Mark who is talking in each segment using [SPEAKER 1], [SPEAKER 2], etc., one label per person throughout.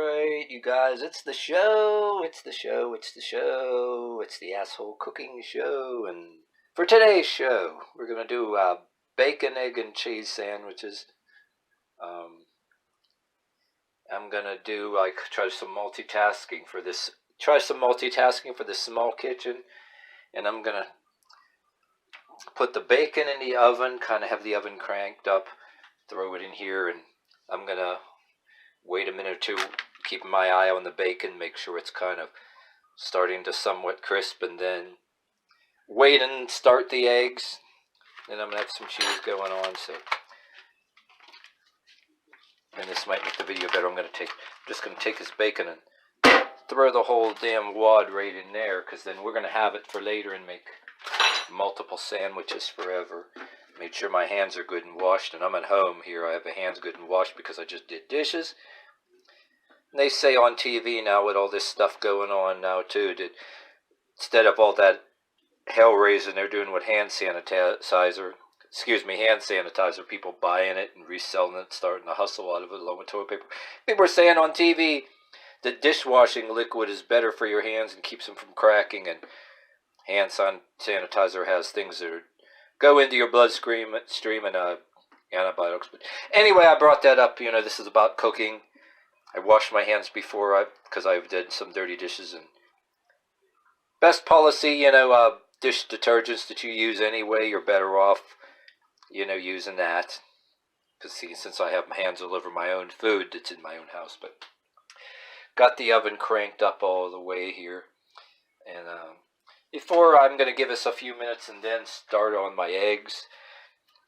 [SPEAKER 1] Alright, you guys, it's the show, it's the show, it's the show, it's the asshole cooking show, and for today's show, we're gonna do bacon, egg, and cheese sandwiches. I'm gonna do try some multitasking for this small kitchen, and I'm gonna put the bacon in the oven, kind of have the oven cranked up, throw it in here, and I'm gonna wait a minute or two, keep my eye on the bacon, make sure it's kind of starting to somewhat crisp, and then wait and start the eggs. Then I'm gonna have some cheese going on, and this might make the video better. I'm just gonna take this bacon and throw the whole damn wad right in there, because then we're gonna have it for later and make multiple sandwiches forever. Made sure my hands are good and washed, and I'm at home here. I have my hands good and washed because I just did dishes. And they say on TV now, with all this stuff going on now too, that instead of all that hell raising they're doing with hand sanitizer, people buying it and reselling it, starting to hustle out of it along with toilet paper. People are saying on TV that dishwashing liquid is better for your hands and keeps them from cracking, and hand sanitizer has things that go into your bloodstream and antibiotics. But anyway, I brought that up. This is about cooking. I washed my hands before because I've done some dirty dishes, and best policy, dish detergents that you use anyway, you're better off, using that. Because since I have my hands all over my own food that's in my own house, but got the oven cranked up all the way here, and before I'm going to give us a few minutes and then start on my eggs.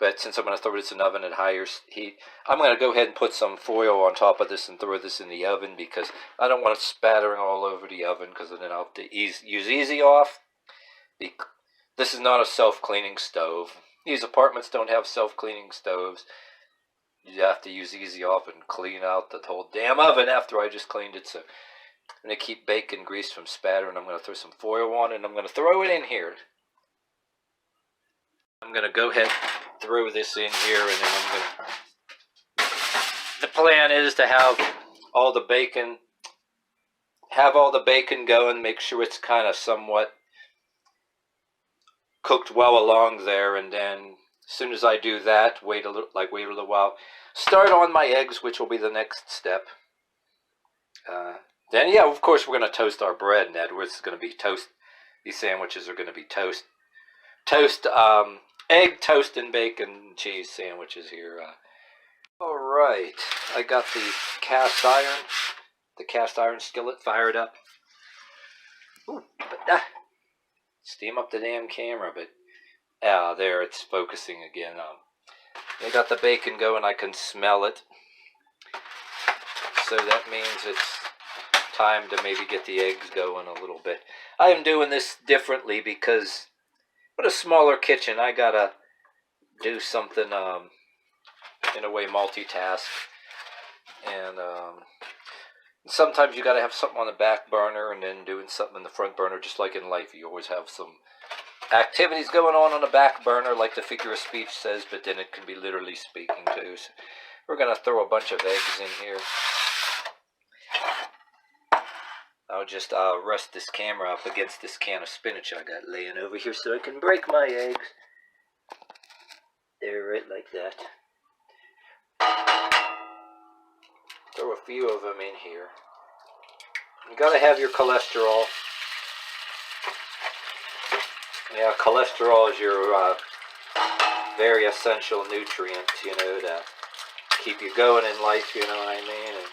[SPEAKER 1] But since I'm going to throw this in the oven at higher heat, I'm going to go ahead and put some foil on top of this and throw this in the oven, because I don't want it spattering all over the oven, because then I'll have to use Easy Off. This is not a self-cleaning stove. These apartments don't have self-cleaning stoves. You have to use Easy Off and clean out the whole damn oven after I just cleaned it. So I'm going to keep bacon grease from spattering. I'm going to throw some foil on it, and I'm going to throw it in here. I'm going to go ahead and throw this in here, and then the plan is to have all the bacon going, make sure it's kind of somewhat cooked well along there, and then as soon as I do that, wait a little while, start on my eggs, which will be the next step. Then, yeah, of course, we're going to toast our bread, Ned. It's going to be toast. These sandwiches are going to be toast, egg, toast, and bacon cheese sandwiches here. All right, I got the cast iron skillet fired up. Ooh, but steam up the damn camera, but there, it's focusing again. I got the bacon going. I can smell it, so that means it's time to maybe get the eggs going a little bit. I am doing this differently because with a smaller kitchen, I gotta do something in a way multitask, and sometimes you gotta have something on the back burner and then doing something in the front burner. Just like in life, you always have some activities going on the back burner, like the figure of speech says, but then it can be literally speaking too. So we're gonna throw a bunch of eggs in here. I'll just rest this camera up against this can of spinach I got laying over here so I can break my eggs. There, right like that. Throw a few of them in here. You gotta have your cholesterol. Yeah, cholesterol is your very essential nutrient, to keep you going in life, you know what I mean? And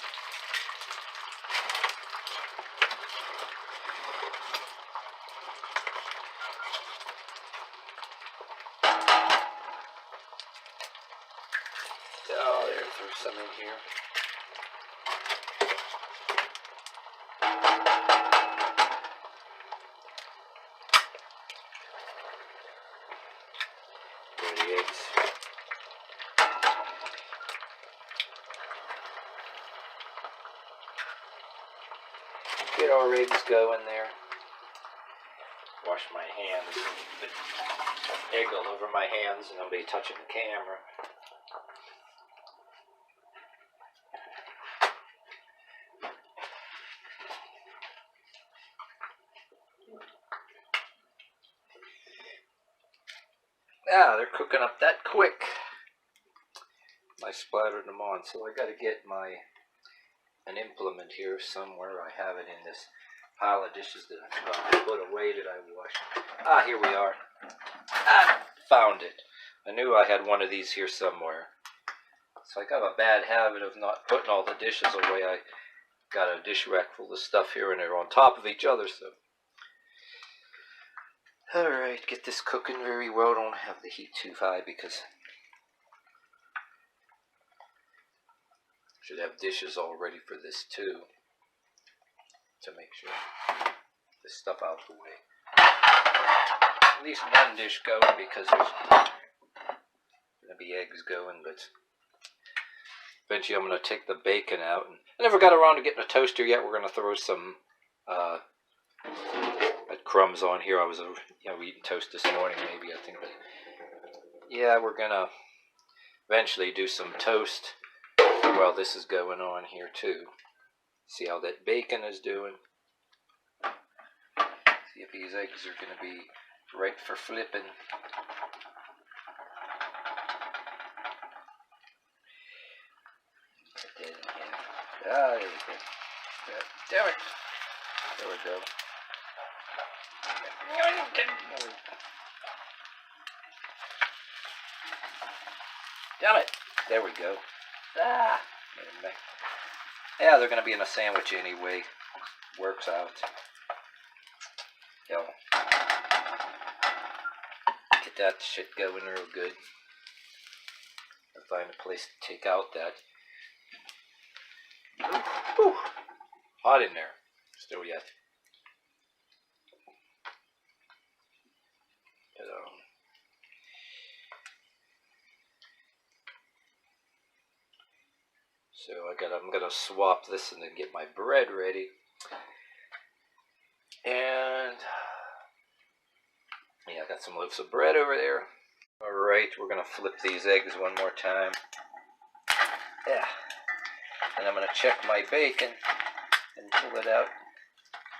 [SPEAKER 1] some in here. There are the eggs. Get our eggs going there. Wash my hands. Egg all over my hands, and I'll be touching the camera. Ah, they're cooking up that quick. I splattered them on, so I got to get an implement here somewhere. I have it in this pile of dishes that I forgot to put away that I washed. Ah, here we are. Ah, found it. I knew I had one of these here somewhere. So I got a bad habit of not putting all the dishes away. I got a dish rack full of stuff here and they're on top of each other, so. Alright, get this cooking very well. Don't have the heat too high because should have dishes all ready for this too, to make sure this stuff out of the way. At least one dish going because there's gonna be eggs going, but eventually I'm gonna take the bacon out. And I never got around to getting a toaster yet. We're gonna throw some crumbs on here. I was eating toast this morning, maybe I think, but yeah, we're gonna eventually do some toast while this is going on here too. See how that bacon is doing. See if these eggs are gonna be right for flipping. Put that in here. Ah, there we go. Damn it. There we go. Damn it. There we go. Ah. Yeah, they're going to be in a sandwich anyway. Works out. Yo. Get that shit going real good. I'll find a place to take out that. Whew. Hot in there. Still yet. So I'm gonna swap this and then get my bread ready. And yeah, I got some loaves of bread over there. Alright, we're gonna flip these eggs one more time. Yeah. And I'm gonna check my bacon and pull it out.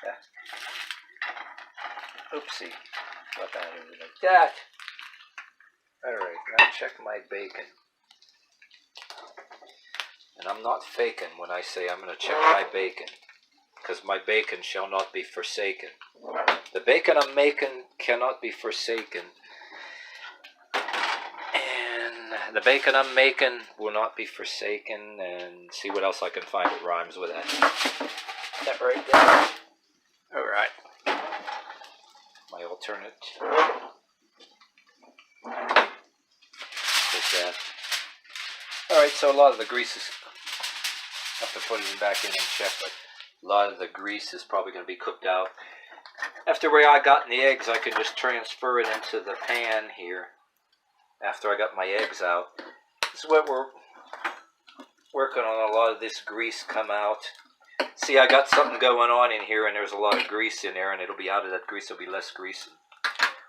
[SPEAKER 1] Yeah. Oopsie. Got that over like that. Alright, now check my bacon. And I'm not faking when I say I'm going to check my bacon, because my bacon shall not be forsaken. The bacon I'm making cannot be forsaken. And the bacon I'm making will not be forsaken. And see what else I can find that rhymes with that. That right there. Alright. My alternate. Is that. Alright, so a lot of the grease is, I have to put it back in and check, but a lot of the grease is probably going to be cooked out. After where I got in the eggs, I can just transfer it into the pan here. After I got my eggs out. This is what we're working on, a lot of this grease come out. See, I got something going on in here and there's a lot of grease in there and it'll be out of that grease, there'll be less grease.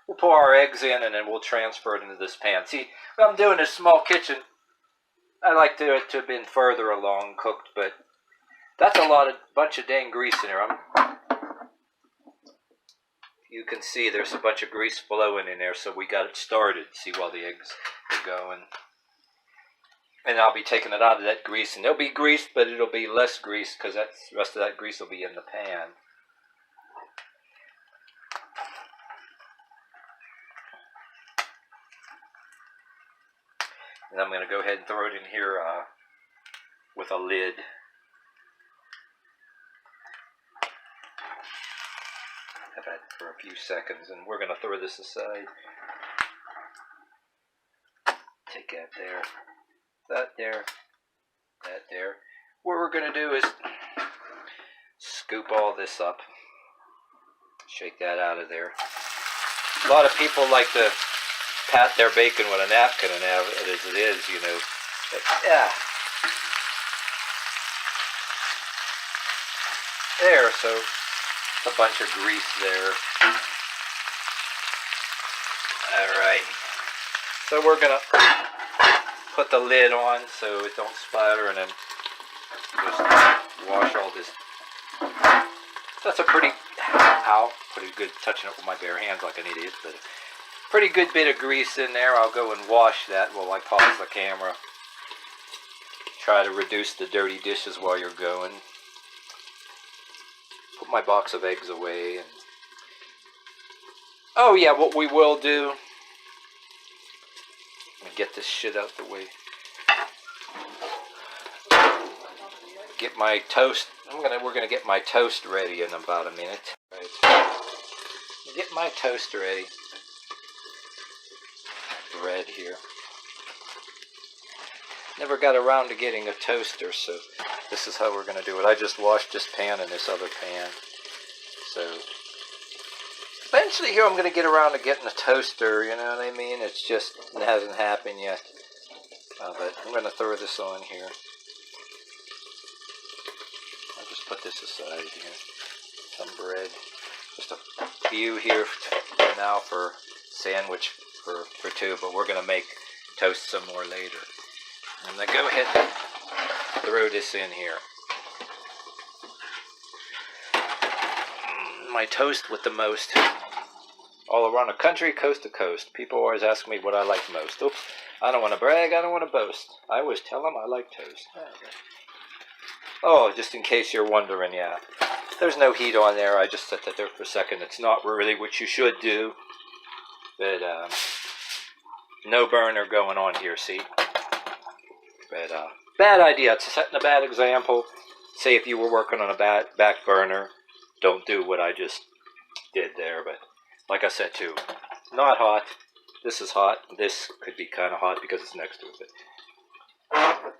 [SPEAKER 1] We'll pour our eggs in and then we'll transfer it into this pan. See, what I'm doing this small kitchen, I like it to have been further along cooked, but that's a bunch of dang grease in there. You can see there's a bunch of grease flowing in there, so we got it started. See, while the eggs are going. And I'll be taking it out of that grease, and there'll be grease, but it'll be less grease, because the rest of that grease will be in the pan. And I'm going to go ahead and throw it in here with a lid. Have that for a few seconds, and we're going to throw this aside. Take that there, that there, that there. What we're going to do is scoop all this up. Shake that out of there. A lot of people like to pat their bacon with a napkin and have it as it is, you know. But, yeah. There, so a bunch of grease there. Alright. So we're going to put the lid on so it don't splatter and then just wash all this. That's a pretty good touching it with my bare hands like an idiot, but Pretty good bit of grease in there. I'll go and wash that while I pause the camera. Try to reduce the dirty dishes while you're going. Put my box of eggs away. And oh yeah, what we will do. Let me get this shit out the way. Get my toast. We're gonna get my toast ready in about a minute. Right. Get my toast ready. Bread here. Never got around to getting a toaster, so this is how we're gonna do it. I just washed this pan and this other pan. So eventually here I'm gonna get around to getting a toaster, you know what I mean? It hasn't happened yet. But I'm gonna throw this on here. Put this aside here. Some bread. Just a few here for now for sandwich for two, but we're going to make toast some more later. I'm going to go ahead and throw this in here. My toast with the most. All around the country, coast to coast. People always ask me what I like most. Oops. I don't want to brag. I don't want to boast. I always tell them I like toast. Oh, just in case you're wondering, yeah. There's no heat on there. I just set that there for a second. It's not really what you should do. But, no burner going on here, see? But, bad idea. It's setting a bad example. Say if you were working on a back burner, don't do what I just did there. But, like I said, too, not hot. This is hot. This could be kind of hot because it's next to it. But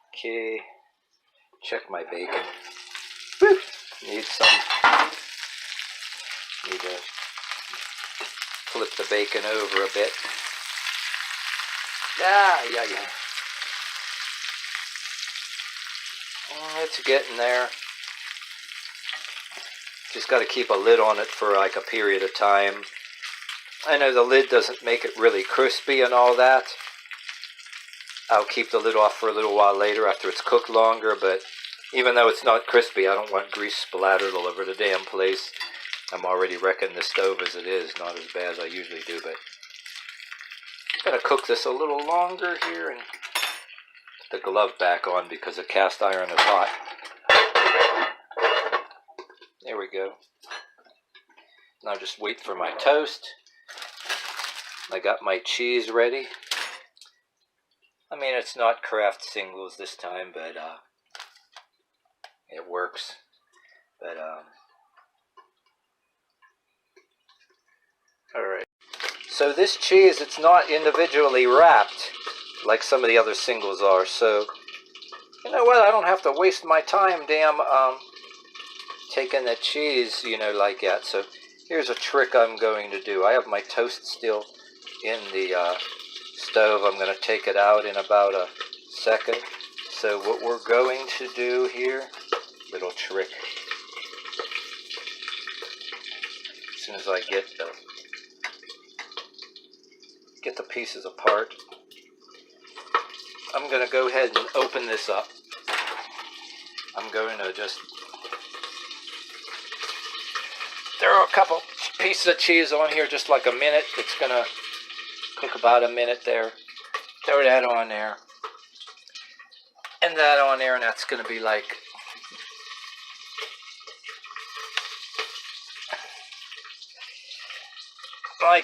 [SPEAKER 1] okay. Check my bacon. Woo! Need to flip the bacon over a bit. Yeah. It's getting there. Just got to keep a lid on it for like a period of time. I know the lid doesn't make it really crispy and all that. I'll keep the lid off for a little while later after it's cooked longer, but even though it's not crispy, I don't want grease splattered all over the damn place. I'm already wrecking the stove as it is, not as bad as I usually do, but I'm going to cook this a little longer here and put the glove back on because the cast iron is hot. There we go. Now just wait for my toast. I got my cheese ready. I mean, it's not Kraft singles this time, but it works. But alright. So this cheese, it's not individually wrapped like some of the other singles are. So, you know what? I don't have to waste my time taking the cheese, like that. So here's a trick I'm going to do. I have my toast still in the stove. I'm going to take it out in about a second. So what we're going to do here, little trick. As soon as I get the pieces apart, I'm going to go ahead and open this up. I'm going to just throw a couple pieces of cheese on here, just like a minute. It's going to cook about a minute there. Throw that on there. And that on there, and that's going to be like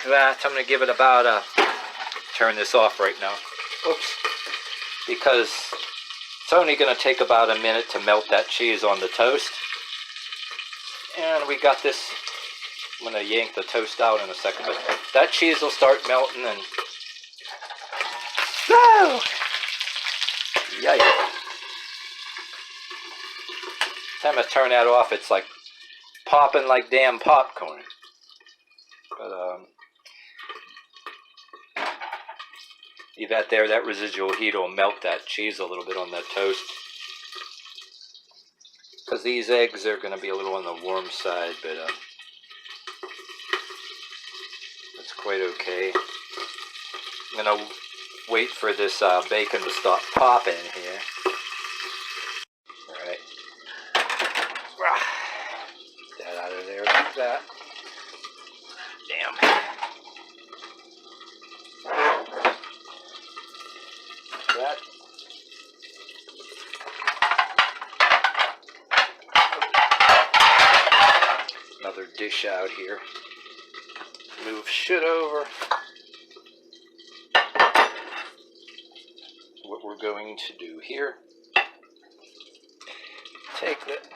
[SPEAKER 1] that. I'm going to give it about a, turn this off right now. Oops. Because it's only going to take about a minute to melt that cheese on the toast. And we got this. I'm going to yank the toast out in a second, but that cheese will start melting and whoa! Yikes. Time I turn that off, it's like popping like damn popcorn. But leave that there. That residual heat will melt that cheese a little bit on that toast. Because these eggs are going to be a little on the warm side, but that's quite okay. I'm going to wait for this bacon to stop popping here. Alright. Get that out of there like that. Damn. dish out here. Move shit over. What we're going to do here, take it.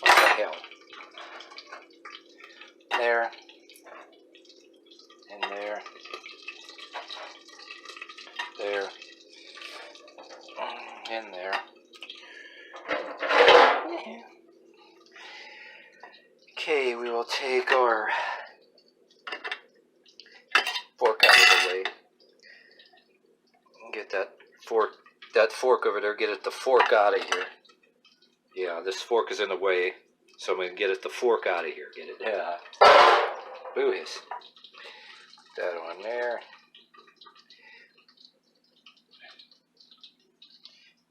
[SPEAKER 1] What the hell? There. And there. There. And there. Okay, we will take our fork out of the way. Get that fork over there, get the fork out of here. Yeah, this fork is in the way, so I'm going to get the fork out of here. Get it? Yeah. Boo-hiss. That on there.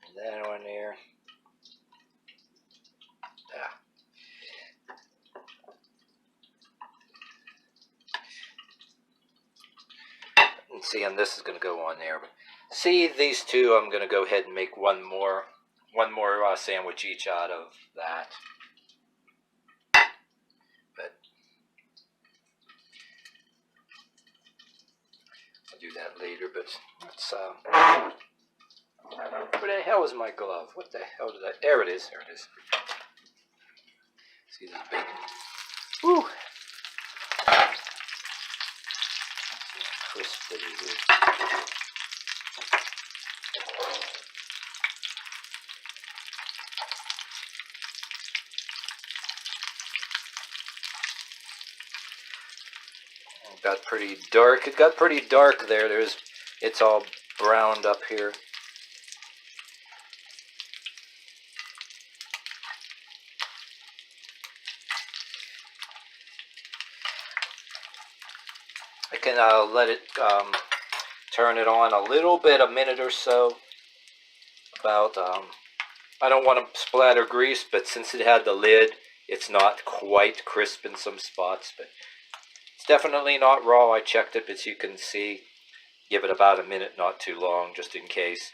[SPEAKER 1] And that on there. And see, and this is going to go on there. But see, these two, I'm going to go ahead and make one more sandwich each out of that. But I'll do that later. But let's. Where the hell is my glove? What the hell did I? There it is. There it is. See this bacon? Woo! Crisp that it is. It got pretty dark. It got pretty dark there. It's all browned up here. I can let it turn it on a little bit, a minute or so. About I don't want to splatter grease, but since it had the lid, it's not quite crisp in some spots. But it's definitely not raw. I checked it, but you can see. Give it about a minute, not too long, just in case.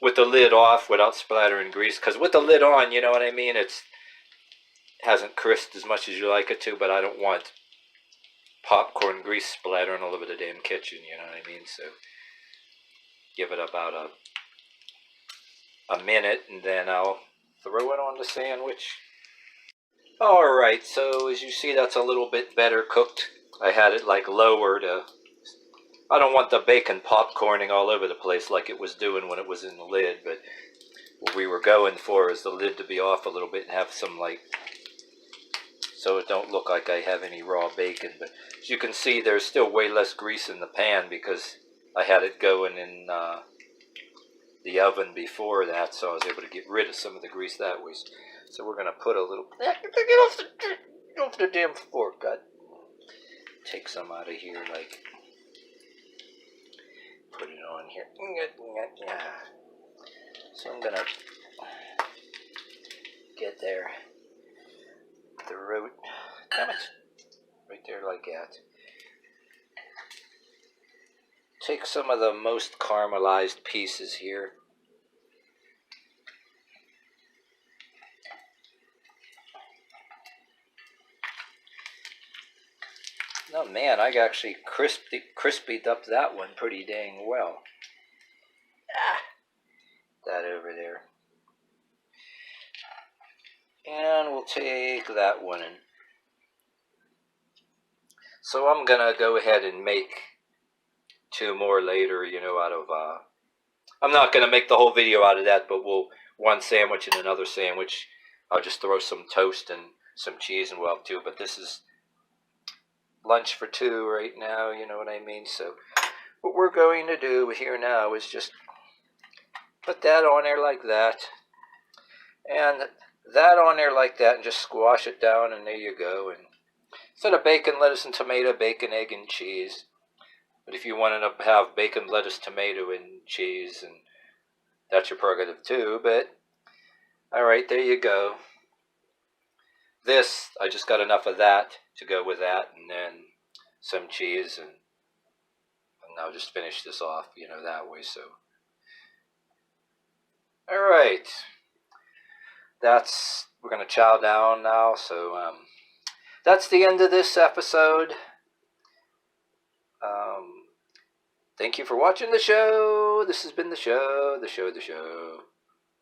[SPEAKER 1] With the lid off, without splattering grease, because with the lid on, you know what I mean. It hasn't crisped as much as you like it to, but I don't want popcorn grease splattering all over the damn kitchen, you know what I mean? So give it about a minute, and then I'll throw it on the sandwich. Alright, so as you see, that's a little bit better cooked. I had it like lower to... I don't want the bacon popcorning all over the place like it was doing when it was in the lid, but what we were going for is the lid to be off a little bit and have some, like, so it don't look like I have any raw bacon. But as you can see, there's still way less grease in the pan because I had it going in the oven before that, so I was able to get rid of some of the grease that way. So we're going to put a little... Get off the damn fork, God. Take some out of here, like... Put it on here. So I'm going to get there. Throat. Damn it. Right there like that. Take some of the most caramelized pieces here. Oh man, I actually crispied up that one pretty dang well. That over there. And we'll take that one in. So I'm gonna go ahead and make two more later, you know, out of, I'm not gonna make the whole video out of that, but one sandwich and another sandwich. I'll just throw some toast and some cheese and we'll have two, but this is lunch for two right now, you know what I mean? So what we're going to do here now is just put that on there like that, and that on there like that, and just squash it down, and there you go. And instead of bacon, lettuce, and tomato, bacon, egg, and cheese. But if you wanted to have bacon, lettuce, tomato, and cheese, and that's your prerogative too. But alright, there you go. This, I just got enough of that to go with that, and then some cheese, and I'll just finish this off, you know, that way. So alright, that's we're going to chow down now. So that's the end of this episode. Thank you for watching the show. This has been the show.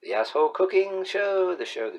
[SPEAKER 1] The Asshole Cooking Show. The show.